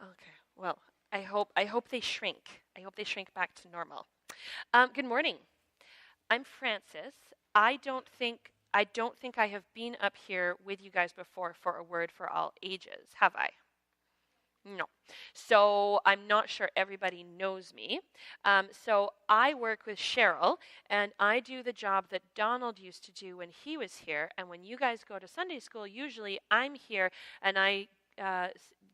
Okay. Well, I hope they shrink. I hope they shrink back to normal. Good morning. I'm Francis. I don't think I have been up here with you guys before for a word for all ages, have I? No. So I'm not sure everybody knows me. So I work with Cheryl, and I do the job that Donald used to do when he was here. And when you guys go to Sunday school, usually I'm here and I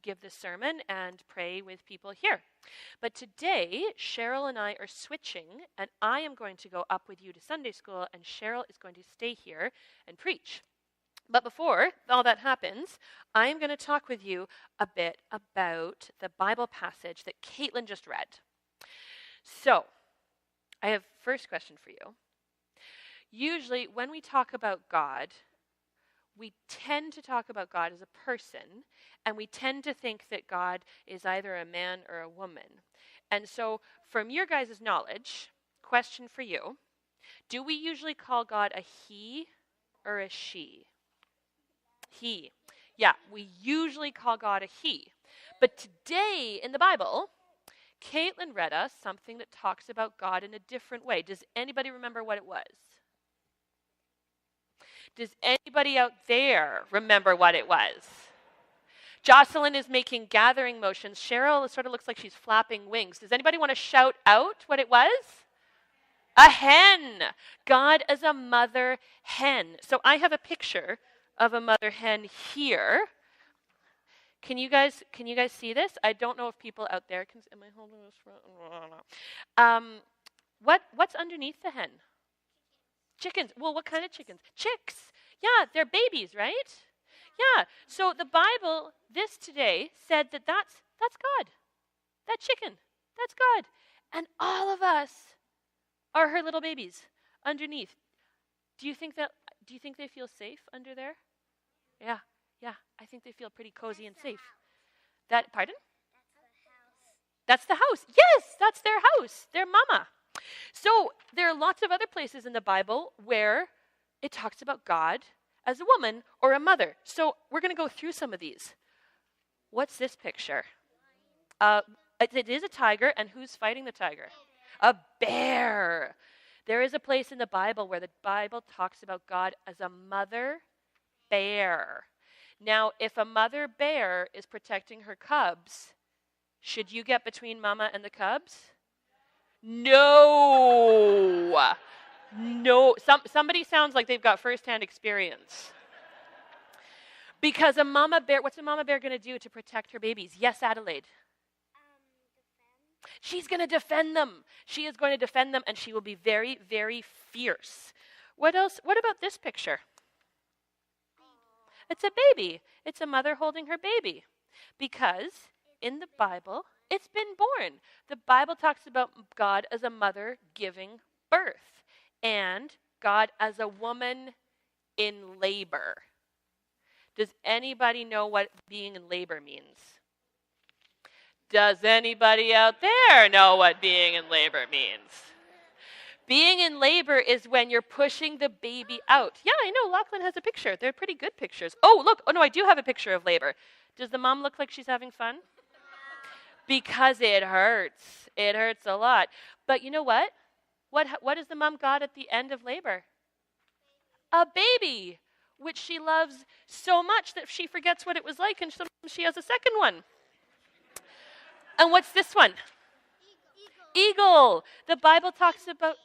give the sermon and pray with people here. But today, Cheryl and I are switching, and I am going to go up with you to Sunday school, and Cheryl is going to stay here and preach. But before all that happens, I'm going to talk with you a bit about the Bible passage that Caitlin just read. So, I have first question for you. Usually, when we talk about God, we tend to talk about God as a person, and we tend to think that God is either a man or a woman. And so, from your guys' knowledge, question for you, do we usually call God a he or a she? He. Yeah, we usually call God a he. But today in the Bible, Caitlin read us something that talks about God in a different way. Does anybody remember what it was? Does anybody out there remember what it was? Jocelyn is making gathering motions. Cheryl sort of looks like she's flapping wings. Does anybody want to shout out what it was? A hen. God as a mother hen. So I have a picture of a mother hen here. Can you guys see this? I don't know if people out there can. Am I holding this? What's underneath the hen? Chickens. Well, what kind of chickens? Chicks. Yeah, they're babies, right? Yeah. So the Bible this today said that that's God. That chicken. That's God. And all of us are her little babies underneath. Do you think they feel safe under there? Yeah. I think they feel pretty cozy and safe. Pardon? That's the house. Yes, that's their house. Their mama. So there are lots of other places in the Bible where it talks about God as a woman or a mother. So we're going to go through some of these. What's this picture? It is a tiger, and who's fighting the tiger? A bear. There is a place in the Bible where the Bible talks about God as a mother bear. Now, if a mother bear is protecting her cubs, should you get between mama and the cubs? No. Somebody sounds like they've got firsthand experience. Because a mama bear, what's a mama bear going to do to protect her babies? Yes, Adelaide. Defend. She's going to defend them. She is going to defend them, and she will be very, very fierce. What else? What about this picture? It's a baby. It's a mother holding her baby. Because in the Bible, it's been born. The Bible talks about God as a mother giving birth, and God as a woman in labor. Does anybody know what being in labor means? Does anybody out there know what being in labor means? Being in labor is when you're pushing the baby out. Yeah, I know. Lachlan has a picture. They're pretty good pictures. Oh, look. Oh, no, I do have a picture of labor. Does the mom look like she's having fun? Because it hurts. It hurts a lot. But you know what? What has the mom got at the end of labor? A baby, which she loves so much that she forgets what it was like, and sometimes she has a second one. And what's this one? Eagle. The Bible talks about,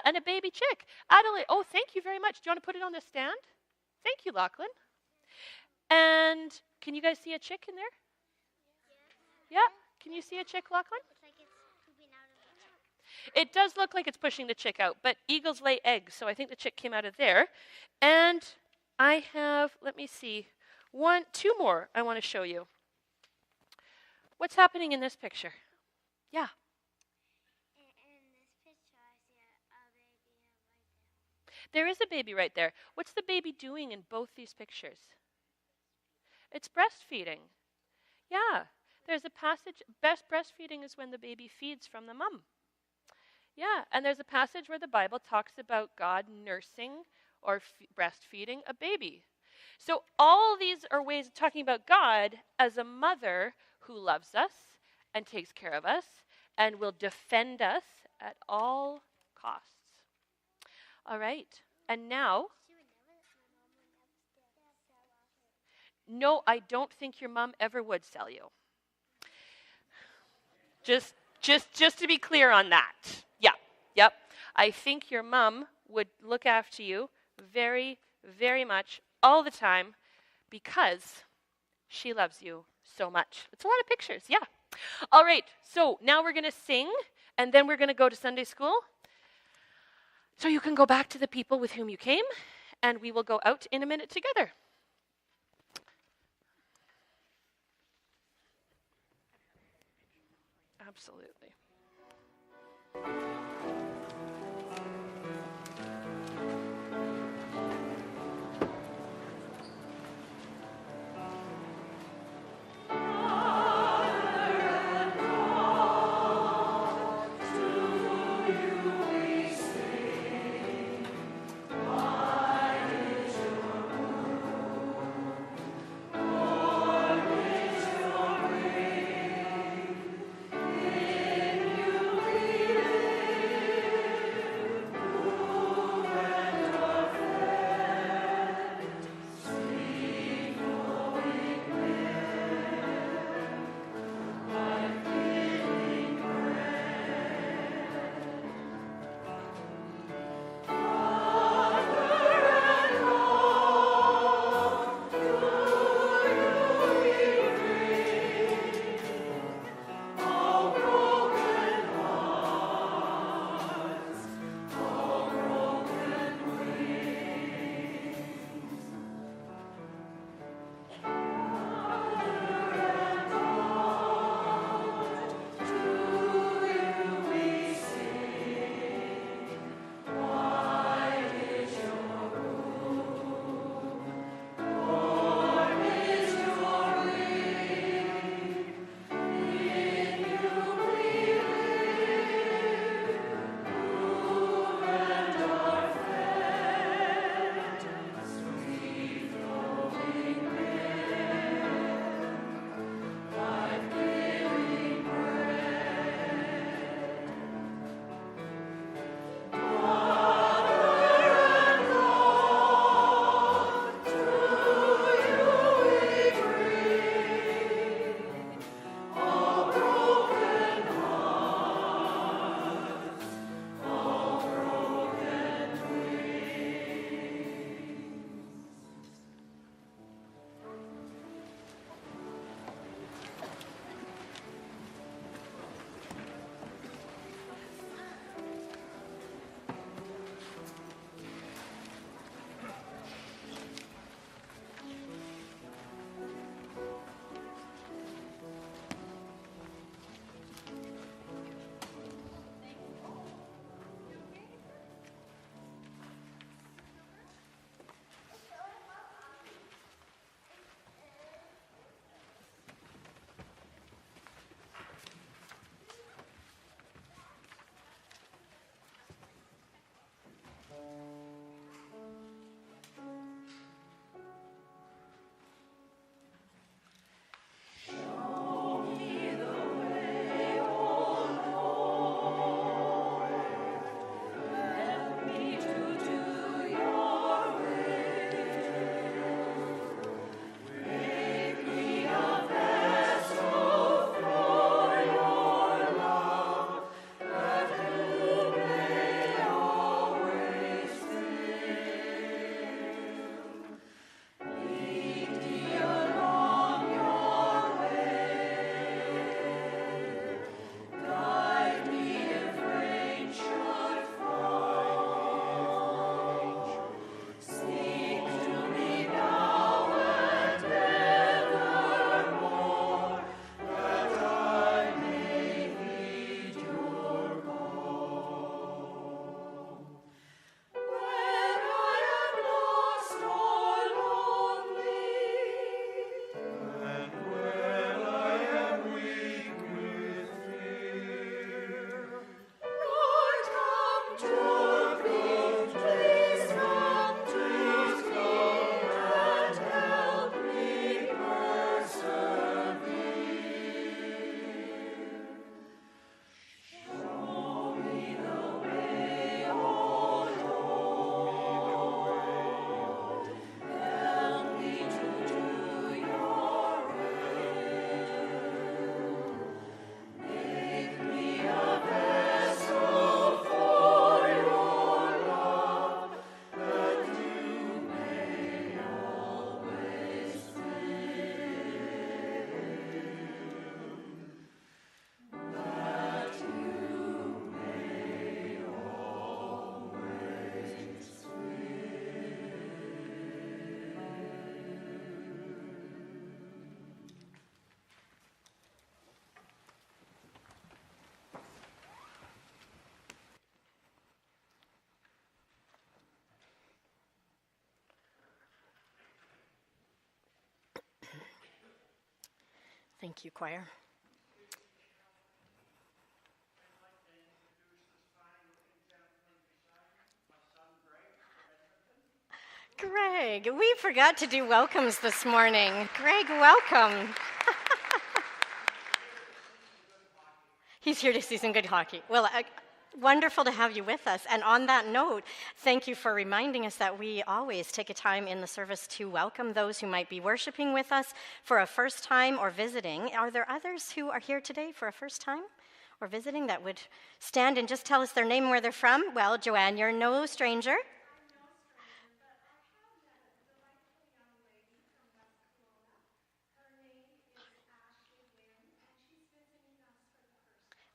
and a baby chick. Adelaide, oh, thank you very much. Do you want to put it on the stand? Thank you, Lachlan. And can you guys see a chick in there? Yeah? Can you see a chick, Lachlan? Looks like it's pooping out of the It does look like it's pushing the chick out, but eagles lay eggs, so I think the chick came out of there. And I have, let me see, two more I want to show you. What's happening in this picture? Yeah. In this picture, I see a baby right there. There is a baby right there. What's the baby doing in both these pictures? It's breastfeeding. Yeah. There's a passage, best breastfeeding is when the baby feeds from the mom. Yeah, and there's a passage where the Bible talks about God nursing or breastfeeding a baby. So all these are ways of talking about God as a mother who loves us and takes care of us and will defend us at all costs. All right. And now, no, I don't think your mom ever would sell you. Just to be clear on that. Yeah. Yep. I think your mom would look after you very, very much all the time because she loves you so much. It's a lot of pictures. Yeah. All right. So now we're going to sing, and then we're going to go to Sunday school. So you can go back to the people with whom you came, and we will go out in a minute together. Absolutely. Thank you, choir. Greg, we forgot to do welcomes this morning. Greg, welcome. He's here to see some good hockey. Well, wonderful to have you with us. And on that note, thank you for reminding us that we always take a time in the service to welcome those who might be worshiping with us for a first time or visiting. Are there others who are here today for a first time or visiting that would stand and just tell us their name and where they're from? Well, Joanne, you're no stranger.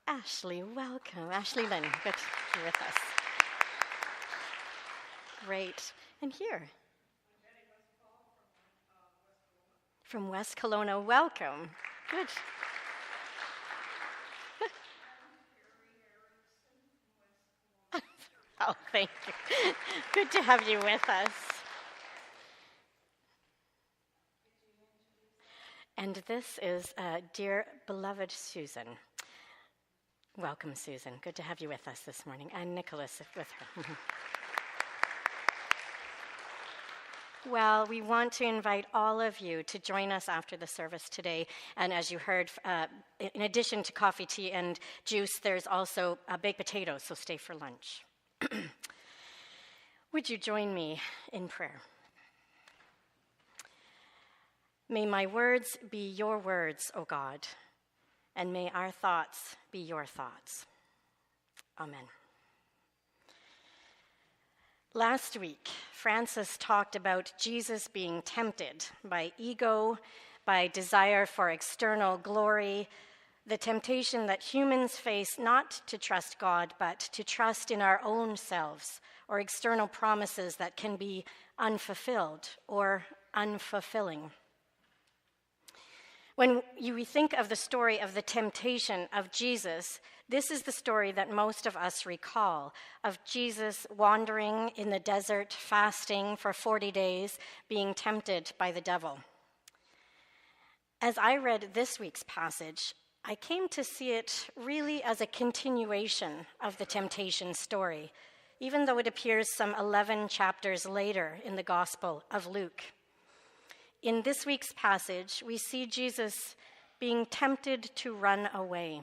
Ashley, welcome. Ashley Lynn, good to be with us. Great. And here? From West Kelowna, welcome. Good. Oh, thank you. Good to have you with us. And this is dear beloved Susan. Welcome, Susan. Good to have you with us this morning. And Nicholas with her. Well, we want to invite all of you to join us after the service today. And as you heard, in addition to coffee, tea, and juice, there's also baked potatoes, so stay for lunch. Would you join me in prayer? May my words be your words, O God, and may our thoughts be your thoughts. Amen. Last week, Francis talked about Jesus being tempted by ego, by desire for external glory, the temptation that humans face not to trust God, but to trust in our own selves or external promises that can be unfulfilled or unfulfilling. When you think of the story of the temptation of Jesus, this is the story that most of us recall, of Jesus wandering in the desert, fasting for 40 days, being tempted by the devil. As I read this week's passage, I came to see it really as a continuation of the temptation story, even though it appears some 11 chapters later in the Gospel of Luke. In this week's passage, we see Jesus being tempted to run away.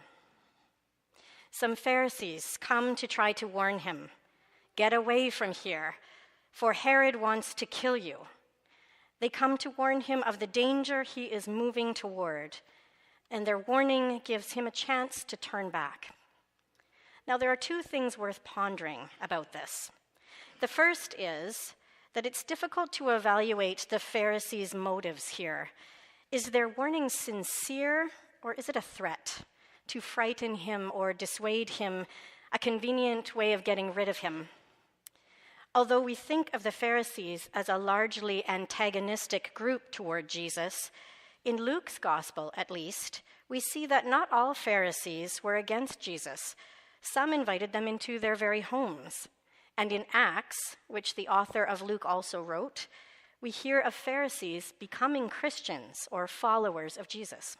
Some Pharisees come to try to warn him, "Get away from here, for Herod wants to kill you." They come to warn him of the danger he is moving toward, and their warning gives him a chance to turn back. Now, there are two things worth pondering about this. The first is that it's difficult to evaluate the Pharisees' motives here. Is their warning sincere, or is it a threat to frighten him or dissuade him, a convenient way of getting rid of him? Although we think of the Pharisees as a largely antagonistic group toward Jesus, in Luke's gospel, at least, we see that not all Pharisees were against Jesus. Some invited them into their very homes. And in Acts, which the author of Luke also wrote, we hear of Pharisees becoming Christians or followers of Jesus.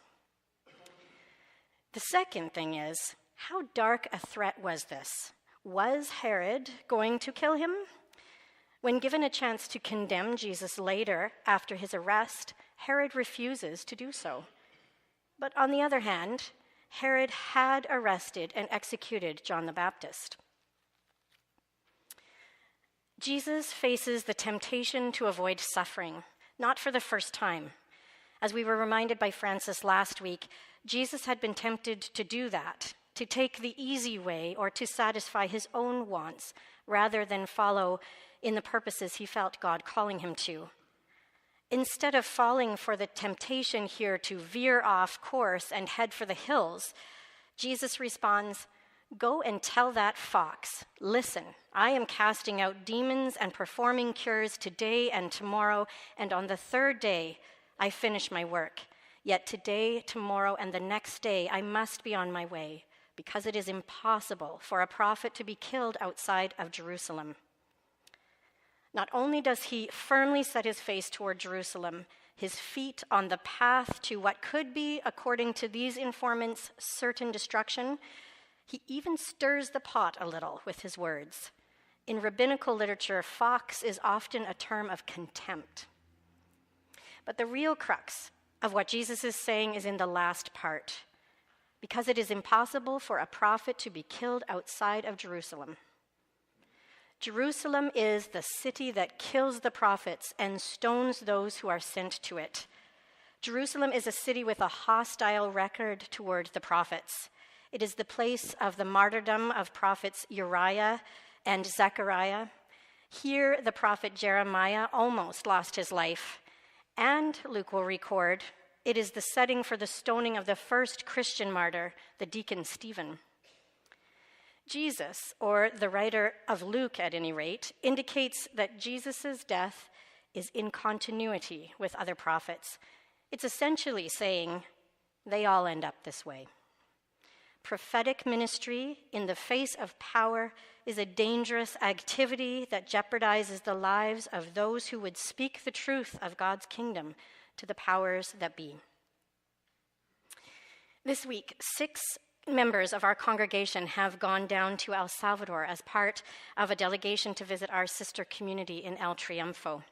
The second thing is, how dark a threat was this? Was Herod going to kill him? When given a chance to condemn Jesus later, after his arrest, Herod refuses to do so. But on the other hand, Herod had arrested and executed John the Baptist. Jesus faces the temptation to avoid suffering, not for the first time. As we were reminded by Francis last week, Jesus had been tempted to do that, to take the easy way or to satisfy his own wants, rather than follow in the purposes he felt God calling him to. Instead of falling for the temptation here to veer off course and head for the hills, Jesus responds, "Go and tell that fox, listen, I am casting out demons and performing cures today and tomorrow, and on the third day I finish my work. Yet today, tomorrow, and the next day I must be on my way, because it is impossible for a prophet to be killed outside of Jerusalem." Not only does he firmly set his face toward Jerusalem, his feet on the path to what could be, according to these informants, certain destruction, he even stirs the pot a little with his words. In rabbinical literature, fox is often a term of contempt. But the real crux of what Jesus is saying is in the last part, because it is impossible for a prophet to be killed outside of Jerusalem. Jerusalem is the city that kills the prophets and stones those who are sent to it. Jerusalem is a city with a hostile record toward the prophets. It is the place of the martyrdom of prophets Uriah and Zechariah. Here, the prophet Jeremiah almost lost his life. And, Luke will record, it is the setting for the stoning of the first Christian martyr, the deacon Stephen. Jesus, or the writer of Luke at any rate, indicates that Jesus' death is in continuity with other prophets. It's essentially saying they all end up this way. Prophetic ministry in the face of power is a dangerous activity that jeopardizes the lives of those who would speak the truth of God's kingdom to the powers that be. This week, 6 members of our congregation have gone down to El Salvador as part of a delegation to visit our sister community in El Triunfo.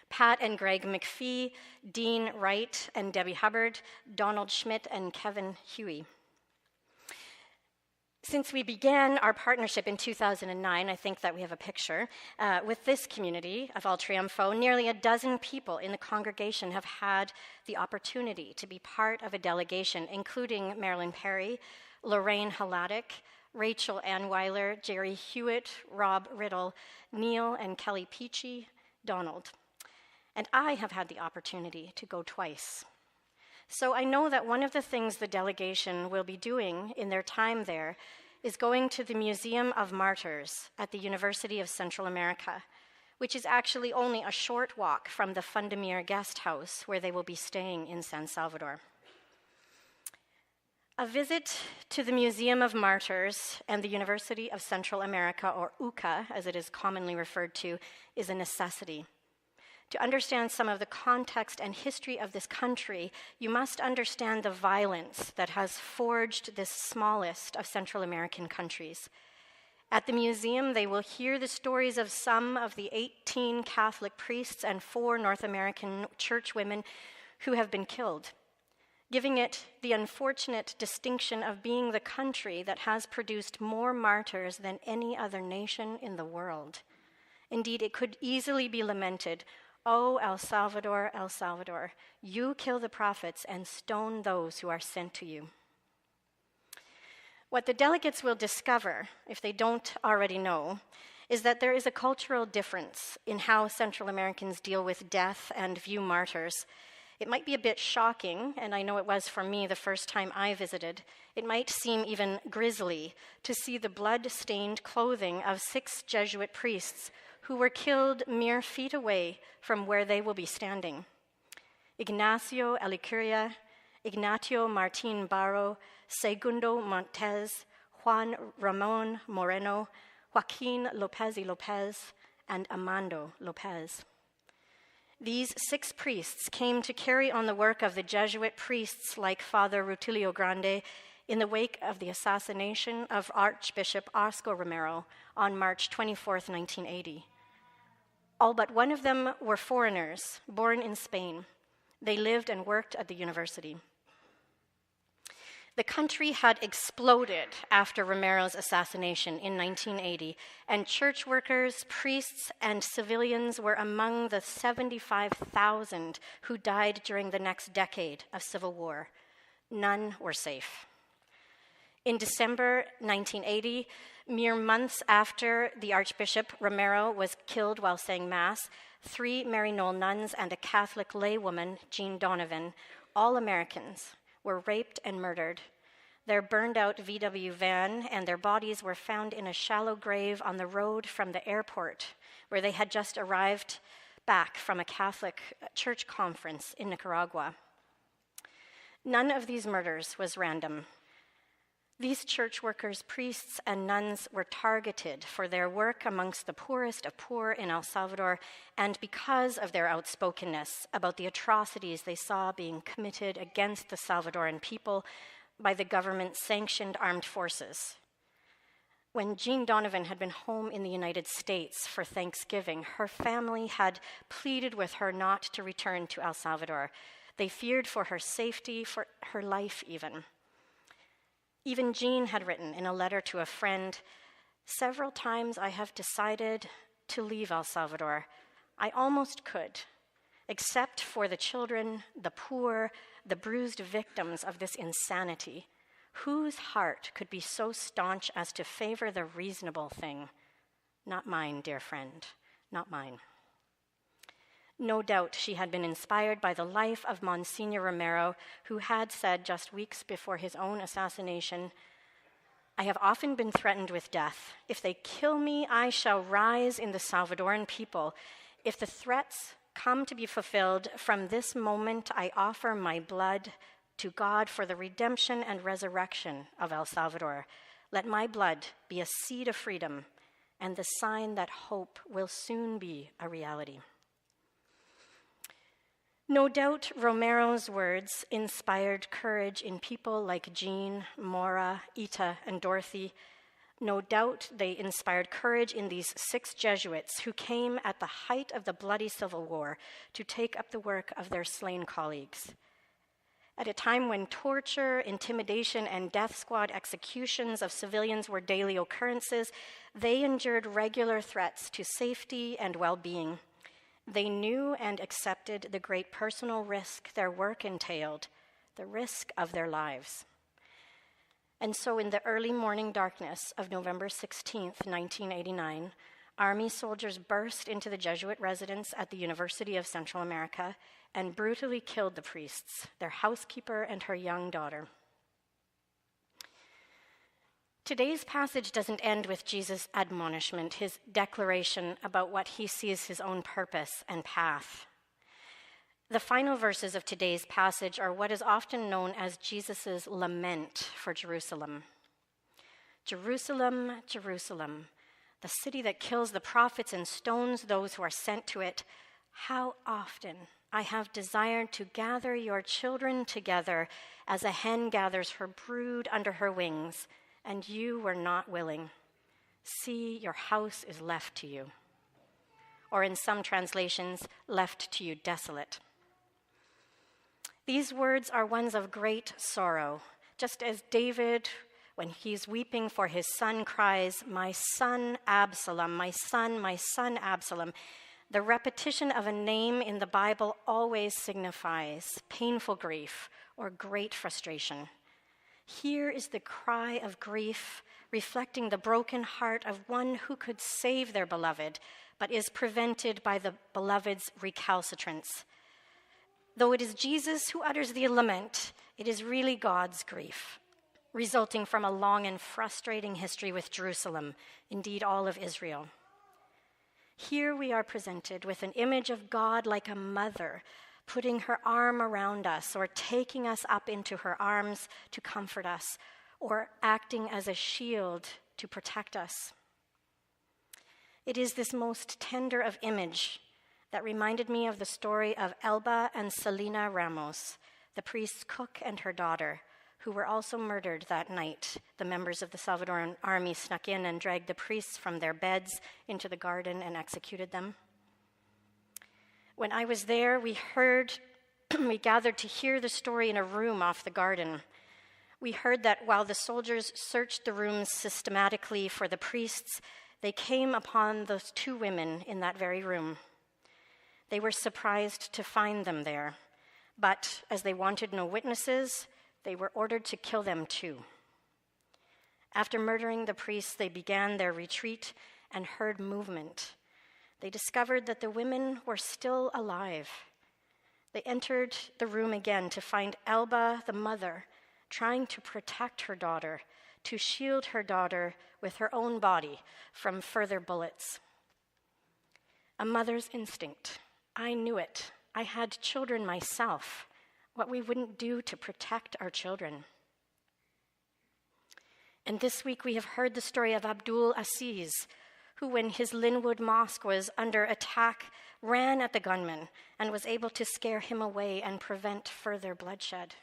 Pat and Greg McPhee, Dean Wright and Debbie Hubbard, Donald Schmidt and Kevin Huey. Since we began our partnership in 2009, I think that we have a picture, with this community of El Triunfo, nearly a dozen people in the congregation have had the opportunity to be part of a delegation, including Marilyn Perry, Lorraine Hladek, Rachel Anweiler, Jerry Hewitt, Rob Riddle, Neil and Kelly Peachy, Donald. And I have had the opportunity to go twice. So I know that one of the things the delegation will be doing in their time there is going to the Museum of Martyrs at the University of Central America, which is actually only a short walk from the Fundamir guest house where they will be staying in San Salvador. A visit to the Museum of Martyrs and the University of Central America, or UCA, as it is commonly referred to, is a necessity. To understand some of the context and history of this country, you must understand the violence that has forged this smallest of Central American countries. At the museum, they will hear the stories of some of the 18 Catholic priests and 4 North American church women who have been killed, giving it the unfortunate distinction of being the country that has produced more martyrs than any other nation in the world. Indeed, it could easily be lamented, "Oh, El Salvador, El Salvador, you kill the prophets and stone those who are sent to you." What the delegates will discover, if they don't already know, is that there is a cultural difference in how Central Americans deal with death and view martyrs. It might be a bit shocking, and I know it was for me the first time I visited. It might seem even grisly to see the blood-stained clothing of 6 Jesuit priests who were killed mere feet away from where they will be standing. Ignacio Alicuria, Ignacio Martin Barro, Segundo Montes, Juan Ramon Moreno, Joaquin Lopez y Lopez, and Amando Lopez. These 6 priests came to carry on the work of the Jesuit priests like Father Rutilio Grande in the wake of the assassination of Archbishop Oscar Romero on March 24, 1980. All but one of them were foreigners, born in Spain. They lived and worked at the university. The country had exploded after Romero's assassination in 1980, and church workers, priests, and civilians were among the 75,000 who died during the next decade of civil war. None were safe. In December 1980, mere months after the Archbishop Romero was killed while saying Mass, 3 Maryknoll nuns and a Catholic laywoman, Jean Donovan, all Americans, were raped and murdered. Their burned-out VW van and their bodies were found in a shallow grave on the road from the airport, where they had just arrived back from a Catholic church conference in Nicaragua. None of these murders was random. These church workers, priests, and nuns were targeted for their work amongst the poorest of poor in El Salvador, and because of their outspokenness about the atrocities they saw being committed against the Salvadoran people by the government-sanctioned armed forces. When Jean Donovan had been home in the United States for Thanksgiving, her family had pleaded with her not to return to El Salvador. They feared for her safety, for her life even. Even Jean had written in a letter to a friend, "Several times I have decided to leave El Salvador. I almost could, except for the children, the poor, the bruised victims of this insanity. Whose heart could be so staunch as to favor the reasonable thing? Not mine, dear friend, not mine." No doubt she had been inspired by the life of Monsignor Romero, who had said just weeks before his own assassination, "I have often been threatened with death. If they kill me, I shall rise in the Salvadoran people. If the threats come to be fulfilled, from this moment I offer my blood to God for the redemption and resurrection of El Salvador. Let my blood be a seed of freedom and the sign that hope will soon be a reality." No doubt Romero's words inspired courage in people like Jean, Maura, Ita, and Dorothy. No doubt they inspired courage in these 6 Jesuits who came at the height of the bloody Civil War to take up the work of their slain colleagues. At a time when torture, intimidation, and death squad executions of civilians were daily occurrences, they endured regular threats to safety and well-being. They knew and accepted the great personal risk their work entailed, the risk of their lives. And so in the early morning darkness of November 16th, 1989, Army soldiers burst into the Jesuit residence at the University of Central America and brutally killed the priests, their housekeeper, and her young daughter. Today's passage doesn't end with Jesus' admonishment, his declaration about what he sees his own purpose and path. The final verses of today's passage are what is often known as Jesus' lament for Jerusalem. "Jerusalem, Jerusalem, the city that kills the prophets and stones those who are sent to it, how often I have desired to gather your children together as a hen gathers her brood under her wings, and you were not willing. See, your house is left to you." Or in some translations, "left to you desolate." These words are ones of great sorrow, just as David, when he's weeping for his son, cries, "My son Absalom, my son Absalom." The repetition of a name in the Bible always signifies painful grief or great frustration. Here is the cry of grief, reflecting the broken heart of one who could save their beloved, but is prevented by the beloved's recalcitrance. Though it is Jesus who utters the lament, it is really God's grief, resulting from a long and frustrating history with Jerusalem, indeed all of Israel. Here we are presented with an image of God like a mother, putting her arm around us or taking us up into her arms to comfort us, or acting as a shield to protect us. It is this most tender of image that reminded me of the story of Elba and Selena Ramos, the priest's cook and her daughter, who were also murdered that night. The members of the Salvadoran army snuck in and dragged the priests from their beds into the garden and executed them. When I was there, we gathered to hear the story in a room off the garden. We heard that while the soldiers searched the rooms systematically for the priests, they came upon those 2 women in that very room. They were surprised to find them there, but as they wanted no witnesses, they were ordered to kill them too. After murdering the priests, they began their retreat and heard movement. They discovered that the women were still alive. They entered the room again to find Elba, the mother, trying to protect her daughter, to shield her daughter with her own body from further bullets. A mother's instinct. I knew it. I had children myself. What we wouldn't do to protect our children. And this week we have heard the story of Abdul Aziz, who, when his Linwood Mosque was under attack, ran at the gunman and was able to scare him away and prevent further bloodshed.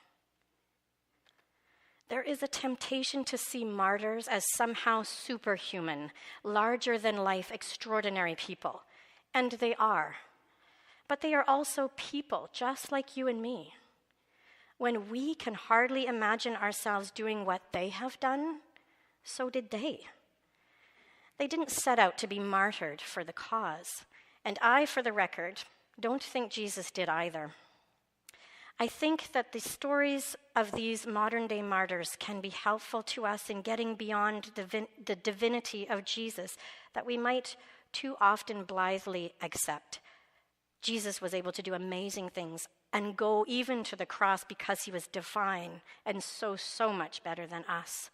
There is a temptation to see martyrs as somehow superhuman, larger than life, extraordinary people. And they are. But they are also people, just like you and me. When we can hardly imagine ourselves doing what they have done, so did they. They didn't set out to be martyred for the cause. And I, for the record, don't think Jesus did either. I think that the stories of these modern-day martyrs can be helpful to us in getting beyond the divinity of Jesus that we might too often blithely accept. Jesus was able to do amazing things and go even to the cross because he was divine and so much better than us.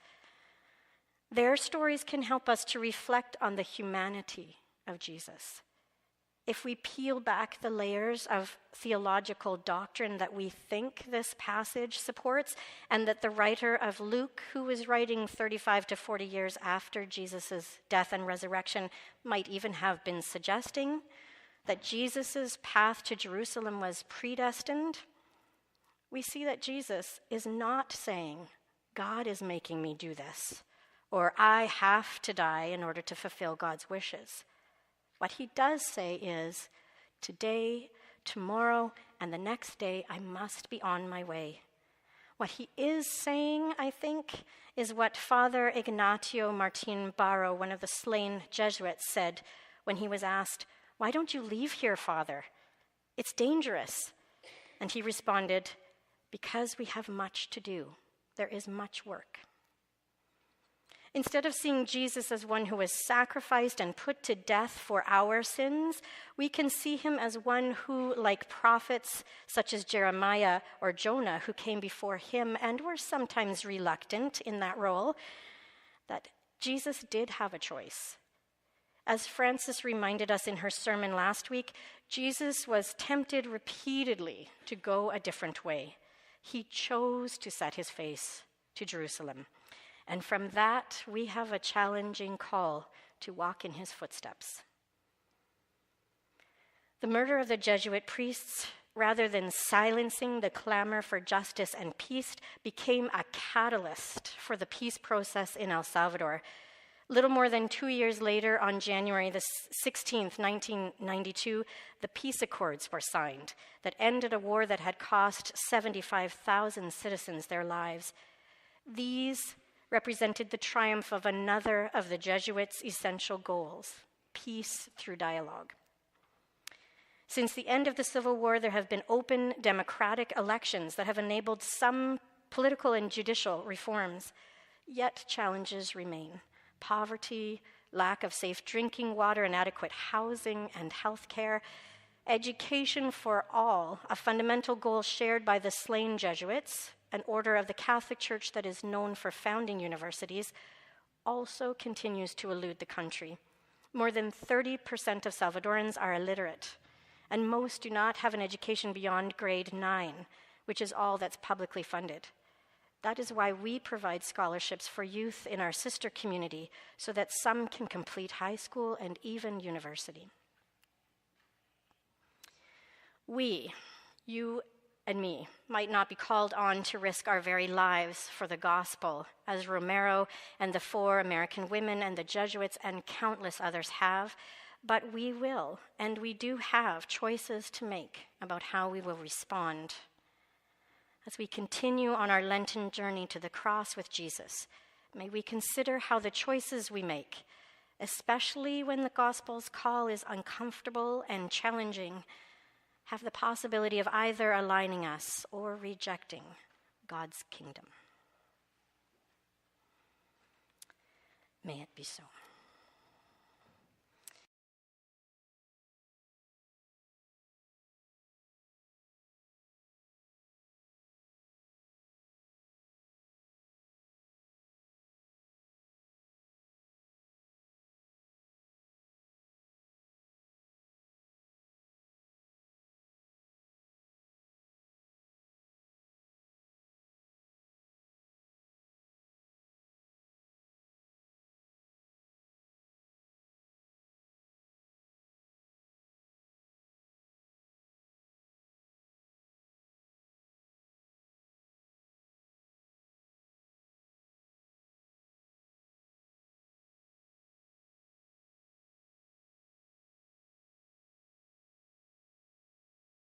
Their stories can help us to reflect on the humanity of Jesus. If we peel back the layers of theological doctrine that we think this passage supports, and that the writer of Luke, who was writing 35 to 40 years after Jesus' death and resurrection, might even have been suggesting, that Jesus' path to Jerusalem was predestined, we see that Jesus is not saying, God is making me do this, or I have to die in order to fulfill God's wishes. What he does say is, today, tomorrow, and the next day, I must be on my way. What he is saying, I think, is what Father Ignacio Martin Barro, one of the slain Jesuits, said when he was asked, "Why don't you leave here, Father? It's dangerous." And he responded, "Because we have much to do. There is much work." Instead of seeing Jesus as one who was sacrificed and put to death for our sins, we can see him as one who, like prophets such as Jeremiah or Jonah, who came before him and were sometimes reluctant in that role, that Jesus did have a choice. As Frances reminded us in her sermon last week, Jesus was tempted repeatedly to go a different way. He chose to set his face to Jerusalem. And from that, we have a challenging call to walk in his footsteps. The murder of the Jesuit priests, rather than silencing the clamor for justice and peace, became a catalyst for the peace process in El Salvador. Little more than 2 years later, on January the 16th, 1992, the peace accords were signed that ended a war that had cost 75,000 citizens their lives. These represented the triumph of another of the Jesuits' essential goals, peace through dialogue. Since the end of the Civil War, there have been open democratic elections that have enabled some political and judicial reforms, yet challenges remain. Poverty, lack of safe drinking water and adequate housing and health care, education for all, a fundamental goal shared by the slain Jesuits, an order of the Catholic Church that is known for founding universities, also continues to elude the country. More than 30% of Salvadorans are illiterate, and most do not have an education beyond grade 9, which is all that's publicly funded. That is why we provide scholarships for youth in our sister community, so that some can complete high school and even university. We, you and me, might not be called on to risk our very lives for the gospel, as Romero and the 4 American women and the Jesuits and countless others have, but we will, and we do have choices to make about how we will respond. As we continue on our Lenten journey to the cross with Jesus, may we consider how the choices we make, especially when the gospel's call is uncomfortable and challenging, have the possibility of either aligning us or rejecting God's kingdom. May it be so.